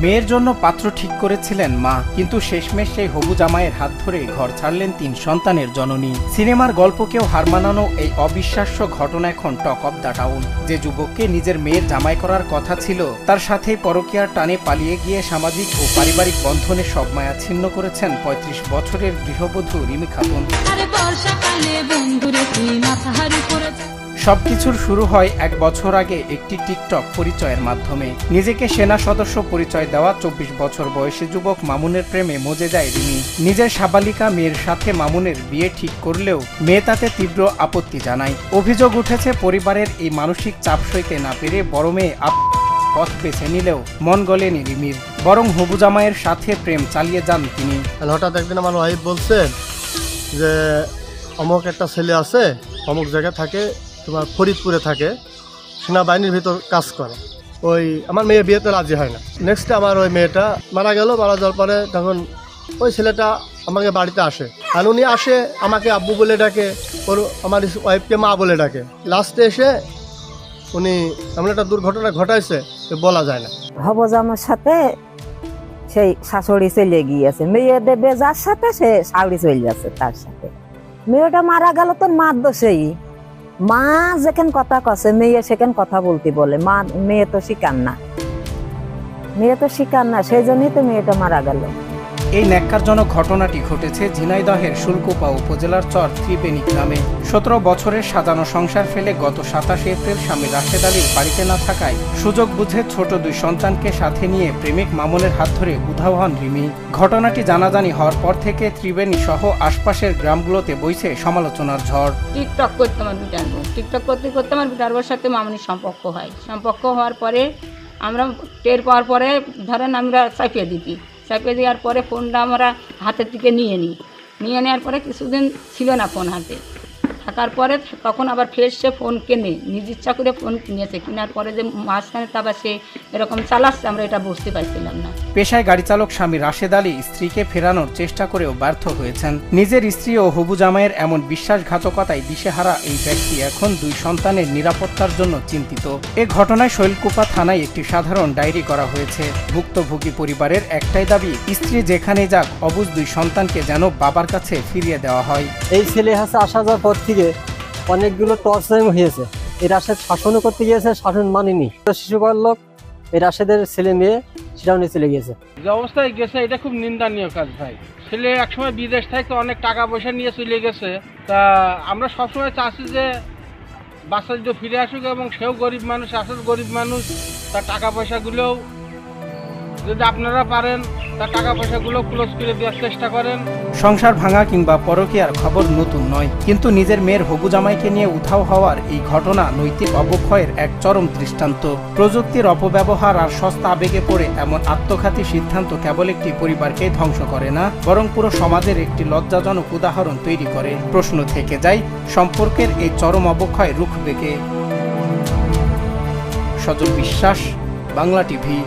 মেয়ের জন্য পাত্র ঠিক করেছিলেন মা, কিন্তু শেষমেশ সেই হবু জামাইয়ের হাত ধরে ঘর ছাড়লেন 3 সন্তানের জননী। সিনেমার গল্পকেও হার মানানো এই অবিশ্বাস্য ঘটনা এখন টক অব দ্য টাউন। যে যুবককে নিজের মেয়ের জামাই করার কথা ছিল, তার সাথেই পরকীয়ার টানে পালিয়ে গিয়ে সামাজিক ও পারিবারিক বন্ধনে সব মায়া ছিন্ন করেছেন 35 বছরের গৃহবধূ রিমি খাতুন। সবকিছুর শুরু হয় 1 বছর আগে একটি টিকটক পরিচয়ের মাধ্যমে। নিজেকে সেনা সদস্য পরিচয় দেওয়া 24 বছর বয়সী যুবক মামুনের প্রেমে মজে যায় রিমি। নিজের সাবালিকা মেয়ের সাথে মামুনের বিয়ে ঠিক করলেও মেয়ে তাতে তীব্র আপত্তি জানায়। অভিযোগ উঠেছে পরিবারের এই মানসিক চাপ সইতে না পেরে বড় মেয়ে পথ বেছে নিলেও মন গলেনি রিমির, বরং হবু জামাইয়ের সাথে প্রেম চালিয়ে যান তিনি। হঠাৎ একদিন আমার ওয়াইফ বলছে যে অমুক একটা ছেলে আছে, অমুক জায়গায় থাকে, তোমার ফরিদপুরে থাকে, সেনাবাহিনীর ভিতর কাজ করে। ওই আমার মেয়ে বিয়েতে রাজি হয় না। নেক্সট আমার ওই মেয়েটা মারা গেল। মারা যাওয়ার পরে তখন ওই ছেলেটা আমাকে বাড়িতে আসে, আর উনি আসে আমাকে আব্বু বলে ডাকে, ওর আমার ওয়াইফকে মা বলে ডাকে। লাস্টে এসে উনি এমন একটা দুর্ঘটনা ঘটাইছে বলা যায় না। হবজামার সাথে সেই শাশুড়ি চলে গিয়েছে, মেয়েদের বেজার সাথে সে শাশুড়ি চলে যাচ্ছে তার সাথে। মেয়েটা মারা গেল তো মার দোষেই। মা যেখানে কথা কছে মেয়ে সেখানে কথা বলতে বলে, মা মেয়ে তো শিকার না, সেই জন্যই তো মেয়েটা মারা গেল। এই ন্যাক্কারজনক ঘটনাটি ঘটেছে ঝিনাইদহের শুল্কুপা উপজেলার চর ত্রিবেণী গ্রামে। 17 বছরের সাজানো সংসার ফেলে গত 27 এপ্রিল স্বামী রাশেদ আলীর বাড়িতে না থাকায় সুযোগ বুঝে ছোট 2 সন্তানকে সাথে নিয়ে প্রেমিক মামুনের হাত ধরে উধাও হন রিমি। ঘটনাটি জানাজানি হওয়ার পর থেকে ত্রিবেণী সহ আশপাশের গ্রামগুলোতে বইছে সমালোচনার ঝড়। টিকটক করতে আমার বিটার সাথে মামুনির সম্পর্ক হওয়ার পরে আমরা টের পাওয়ার পরে ধরেন আমরা চাপিয়ে দেওয়ার পরে ফোনটা আমরা হাতের দিকে নিয়ে নেওয়ার পরে কিছুদিন ছিল না ফোন হাতে থাকার পরে তখন আবার ফের সে ফোন কেনে, নিজ ইচ্ছা করে ফোন কিনেছে। কেনার পরে যে মাঝখানে তা আবার সে এরকম চালাচ্ছে আমরা এটা বুঝতে পারছিলাম না। পেশায় গাড়ি চালক স্বামী রাশেদ আলী স্ত্রীকে ফেরানোর চেষ্টা করেও ব্যর্থ হয়েছেন। নিজের স্ত্রী ও হবু জামাইয়ের এমন বিশ্বাসঘাতকতায় দিশেহারা এই ব্যক্তি এখন 2 সন্তানের নিরাপত্তার জন্য চিন্তিত। এ ঘটনায় শৈলকুপা থানায় একটি সাধারণ ডায়েরি করা হয়েছে। ভুক্তভোগী পরিবারের একটাই দাবি, স্ত্রী যেখানে যাক অবুঝ 2 সন্তানকে যেন বাবার কাছে ফিরিয়ে দেওয়া হয়। এই ছেলে হাসে আসা যাওয়ার পর থেকে অনেকগুলো টর্চার হয়েছে। এই রাশেদ শাসনও করতে গিয়েছে, শাসন মানেনি। শিশুপাল লোক এই রাশেদের ছেলে মেয়ে সেটাও নিয়ে চলে গিয়েছে। যে অবস্থায় গেছে এটা খুব নিন্দনীয় কাজ ভাই। ছেলে একসময় বিদেশ থেকে অনেক টাকা পয়সা নিয়ে চলে গেছে। তা আমরা সবসময় চাচ্ছি যে বাচ্চা যদি ফিরে আসুক, এবং সেও গরিব মানুষ, আসলে গরিব মানুষ, তার টাকা পয়সাগুলোও যদি আপনারা পারেন তার টাকা পয়সাগুলো ক্লোজ করে দেওয়ার চেষ্টা করেন। সংসার ভাঙা কিংবা পরকীয়ার খবর নতুন নয়, কিন্তু নিজের মেয়ের হবু জামাইকে নিয়ে উধাও হওয়ার এই ঘটনা নৈতিক অবক্ষয়ের এক চরম দৃষ্টান্ত। প্রযুক্তির অপব্যবহার আর সস্তা আবেগে পড়ে এমন আত্মঘাতী সিদ্ধান্ত কেবল একটি পরিবারকে ধ্বংস করে না, বরং পুরো সমাজের একটি লজ্জাজনক উদাহরণ তৈরি করে। প্রশ্ন থেকে যায়, সম্পর্কের এই চরম অবক্ষয় রুখবে কে? সজল বিশ্বাস, বাংলা টিভি।